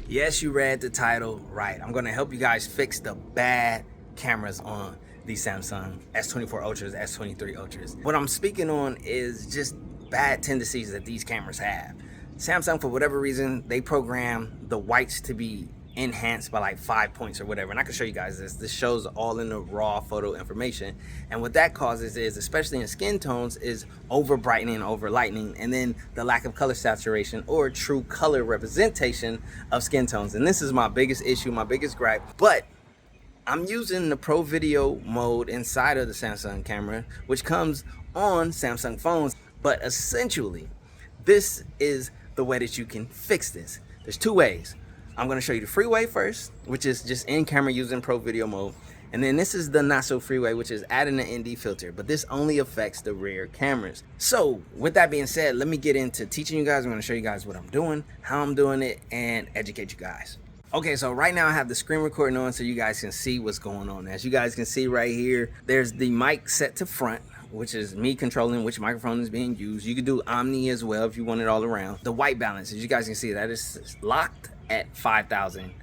Yes, you read the title right. I'm gonna help you guys fix the bad cameras on these Samsung S24 Ultras, S23 Ultras. What I'm speaking on is just bad tendencies that these cameras have. Samsung, for whatever reason, they program the whites to be enhanced by like 5 points or whatever, and I can show you guys this shows all in the raw photo information. And what that causes is, especially in skin tones, is over brightening, over lightening, and then the lack of color saturation or true color representation of skin tones. And this is my biggest issue, my biggest gripe. But I'm using the Pro Video mode inside of the Samsung camera, which comes on Samsung phones. But essentially, this is the way that you can fix this. There's two ways. I'm going to show you the free way first, which is just in camera using Pro Video mode. And then this is the not so free way, which is adding an ND filter. But this only affects the rear cameras. So with that being said, let me get into teaching you guys. I'm going to show you guys what I'm doing, how I'm doing it, and educate you guys. Okay, so right now I have the screen recording on so you guys can see what's going on. As you guys can see right here, there's the mic set to front, which is me controlling which microphone is being used. You can do Omni as well if you want it all around. The white balance, as you guys can see, that is locked at 5,000.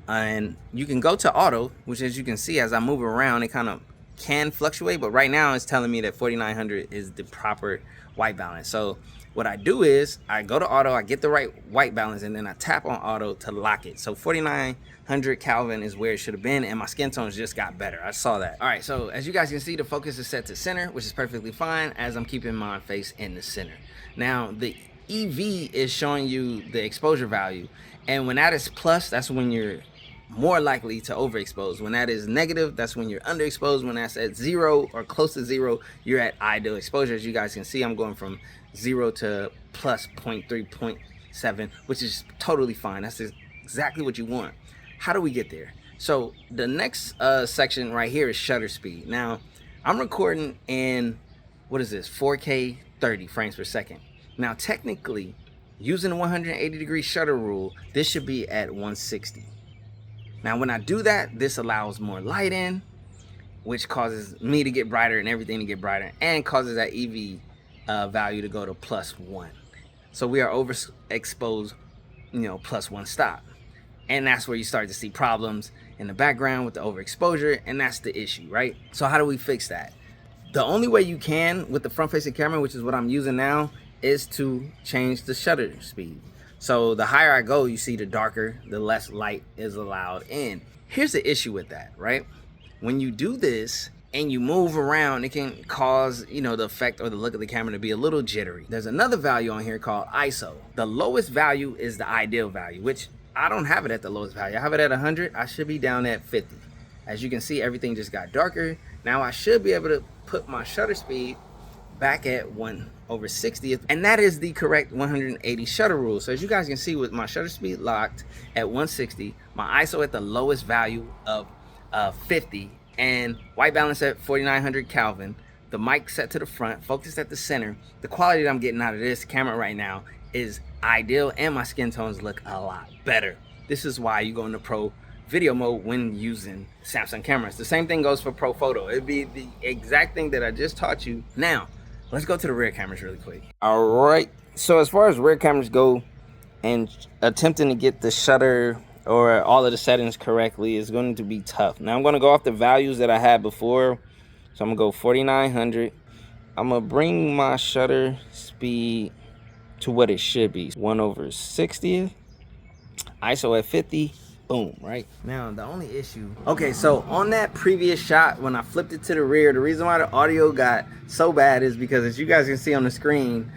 And you can go to auto, which, as you can see, as I move around, it kind of can fluctuate, but right now it's telling me that 4,900 is the proper white balance. So what I do is I go to auto, I get the right white balance, and then I tap on auto to lock it. So 4,900 Kelvin is where it should have been, and my skin tones just got better. I saw that. All right, so as you guys can see, the focus is set to center, which is perfectly fine, as I'm keeping my face in the center. Now the EV is showing you the exposure value, and when that is plus, that's when you're more likely to overexpose. When that is negative, that's when you're underexposed. When that's at 0 or close to 0, you're at ideal exposure. As you guys can see, I'm going from 0 to plus 0.3, 0.7, which is totally fine. That's exactly what you want. How do we get there? So the next section right here is shutter speed. Now I'm recording in, what is this, 4K 30 frames per second. Now technically, using the 180-degree shutter rule, this should be at 160. Now when I do that, this allows more light in, which causes me to get brighter and everything to get brighter, and causes that EV value to go to +1. So we are overexposed, +1 stop. And that's where you start to see problems in the background with the overexposure, and that's the issue, right? So how do we fix that? The only way you can with the front-facing camera, which is what I'm using now, is to change the shutter speed. So the higher I go, you see, the darker, the less light is allowed in. Here's the issue with that, right? When you do this and you move around, it can cause, the effect or the look of the camera to be a little jittery. There's another value on here called ISO. The lowest value is the ideal value, which I don't have it at the lowest value. I have it at 100. I should be down at 50. As you can see, everything just got darker. Now I should be able to put my shutter speed back at 1/60th, and that is the correct 180 shutter rule. So as you guys can see, with my shutter speed locked at 160, my ISO at the lowest value of 50, and white balance at 4,900 Kelvin, the mic set to the front, focused at the center, the quality that I'm getting out of this camera right now is ideal, and my skin tones look a lot better. This is why you go into Pro Video mode when using Samsung cameras. The same thing goes for Pro Photo. It'd be the exact thing that I just taught you. Now let's go to the rear cameras really quick. All right, so as far as rear cameras go, and attempting to get the shutter or all of the settings correctly is going to be tough. Now I'm going to go off the values that I had before. So I'm going to go 4,900. I'm going to bring my shutter speed to what it should be, 1/60th, ISO at 50. Boom, right? Now, the only issue... Okay, so on that previous shot, when I flipped it to the rear, the reason why the audio got so bad is because, as you guys can see on the screen,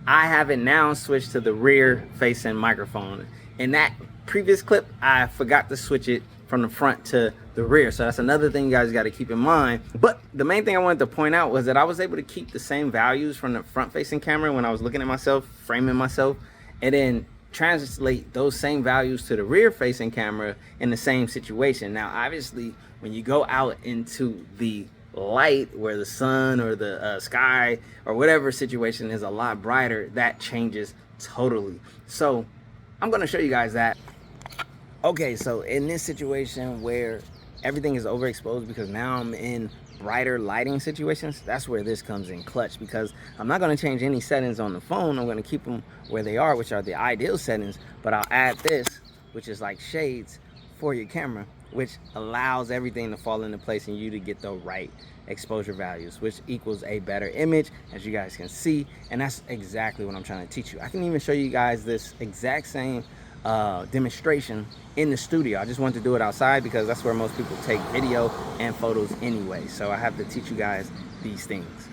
I have it now switched to the rear-facing microphone. In that previous clip, I forgot to switch it from the front to the rear. So that's another thing you guys got to keep in mind. But the main thing I wanted to point out was that I was able to keep the same values from the front-facing camera when I was looking at myself, framing myself, and then translate those same values to the rear facing camera in the same situation. Now obviously when you go out into the light where the sun or the sky or whatever situation is a lot brighter, that changes totally. So I'm going to show you guys that. Okay, so in this situation where everything is overexposed because now I'm in brighter lighting situations, that's where this comes in clutch, because I'm not going to change any settings on the phone. I'm going to keep them where they are, which are the ideal settings, but I'll add this which is like shades for your camera, which allows everything to fall into place and you to get the right exposure values, which equals a better image, as you guys can see. And that's exactly what I'm trying to teach you. I can even show you guys this exact same demonstration in the studio. I just want to do it outside because that's where most people take video and photos anyway. So I have to teach you guys these things.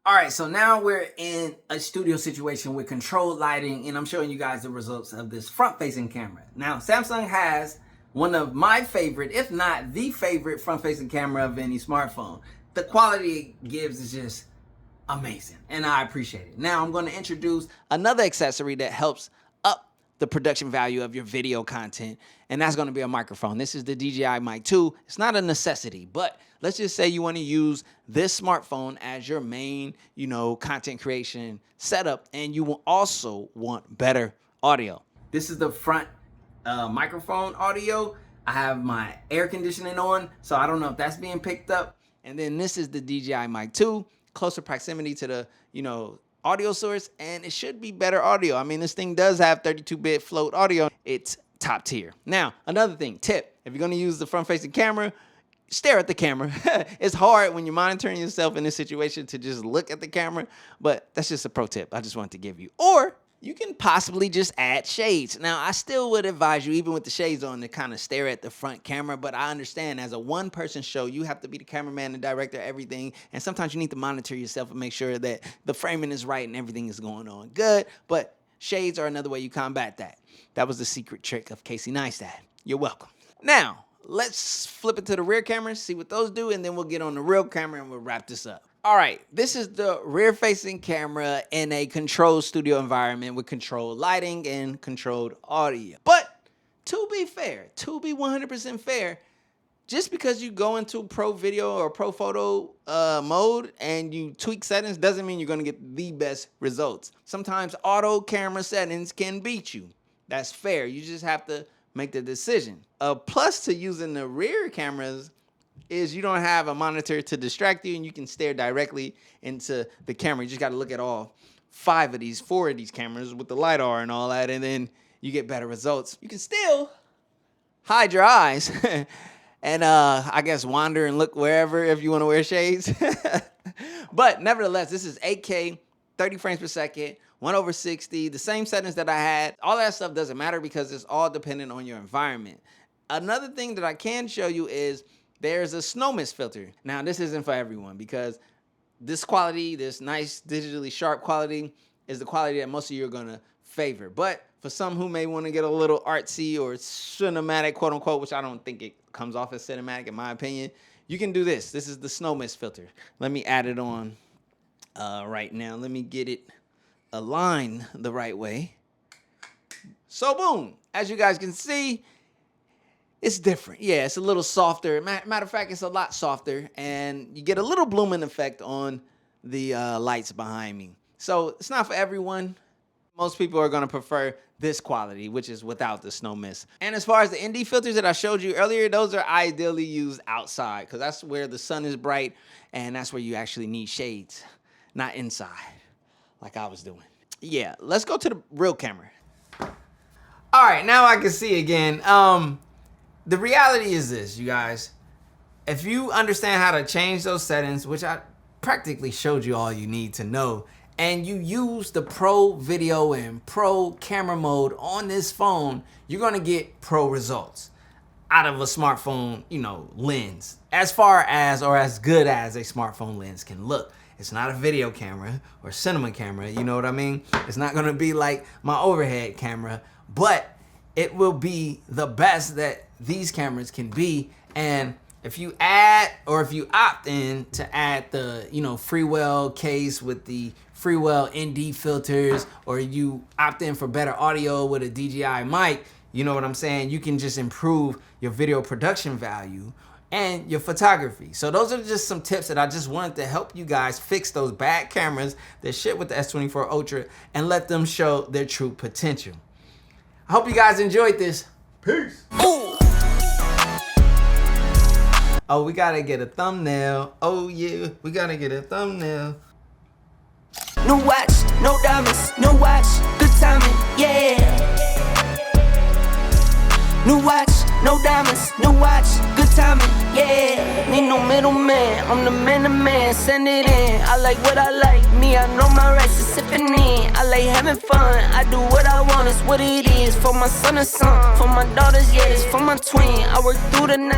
All right, so now we're in a studio situation with controlled lighting, and I'm showing you guys the results of this front-facing camera. Now, Samsung has one of my favorite, if not the favorite, front-facing camera of any smartphone. The quality it gives is just amazing, and I appreciate it. Now, I'm going to introduce another accessory that helps up the production value of your video content, and that's going to be a microphone. This is the DJI Mic 2. It's not a necessity, but let's just say you want to use this smartphone as your main, content creation setup, and you will also want better audio. This is the front microphone audio. I have my air conditioning on, so I don't know if that's being picked up. And then this is the DJI Mic 2, closer proximity to the, audio source, and it should be better audio. I mean, this thing does have 32-bit float audio. It's top tier. Now, another thing, tip, if you're gonna use the front-facing camera, stare at the camera. It's hard when you're monitoring yourself in this situation to just look at the camera, but that's just a pro tip I just wanted to give you. Or you can possibly just add shades. Now, I still would advise you, even with the shades on, to kind of stare at the front camera, but I understand as a one-person show, you have to be the cameraman, the director, everything, and sometimes you need to monitor yourself and make sure that the framing is right and everything is going on good, but shades are another way you combat that. That was the secret trick of Casey Neistat. You're welcome. Now, let's flip it to the rear camera, see what those do, and then we'll get on the real camera and we'll wrap this up. All right, this is the rear-facing camera in a controlled studio environment with controlled lighting and controlled audio. But to be fair, to be 100% fair, just because you go into pro video or pro photo mode and you tweak settings doesn't mean you're gonna get the best results. Sometimes auto camera settings can beat you. That's fair, you just have to make the decision. A plus to using the rear cameras is you don't have a monitor to distract you and you can stare directly into the camera. You just got to look at all four of these cameras with the LiDAR and all that, and then you get better results. You can still hide your eyes and I guess wander and look wherever if you want to wear shades. But nevertheless, this is 8K, 30 frames per second, 1/60, the same settings that I had. All that stuff doesn't matter because it's all dependent on your environment. Another thing that I can show you is there's a snow mist filter. Now, this isn't for everyone because this quality, this nice digitally sharp quality, is the quality that most of you are gonna favor. But for some who may wanna get a little artsy or cinematic, quote unquote, which I don't think it comes off as cinematic in my opinion, you can do this. This is the snow mist filter. Let me add it on right now. Let me get it aligned the right way. So boom, as you guys can see, it's different. Yeah, it's a little softer. Matter of fact, it's a lot softer, and you get a little blooming effect on the lights behind me. So it's not for everyone. Most people are gonna prefer this quality, which is without the snow mist. And as far as the ND filters that I showed you earlier, those are ideally used outside because that's where the sun is bright and that's where you actually need shades, not inside like I was doing. Yeah, let's go to the real camera. All right, now I can see again. The reality is this, you guys. If you understand how to change those settings, which I practically showed you all you need to know, and you use the pro video and pro camera mode on this phone, you're gonna get pro results out of a smartphone, lens. As far as or as good as a smartphone lens can look. It's not a video camera or cinema camera, you know what I mean? It's not gonna be like my overhead camera, but it will be the best that these cameras can be. And if you add, or if you opt in to add the, Freewell case with the Freewell ND filters, or you opt in for better audio with a DJI mic, you know what I'm saying? You can just improve your video production value and your photography. So those are just some tips that I just wanted to help you guys fix those bad cameras that shit with the S24 Ultra and let them show their true potential. I hope you guys enjoyed this. Peace. Ooh. Oh, we gotta get a thumbnail. Oh yeah, we gotta get a thumbnail. No watch, no diamonds, no watch, good timing, yeah. New watch, no diamonds, new watch, good timing, yeah. Need no middleman, I'm the man to man, send it in. I like what I like, me, I know my rights, is sipping in. I like having fun, I do what I want, it's what it is. For my son and son, for my daughters, yeah, it's for my twin. I work through the night.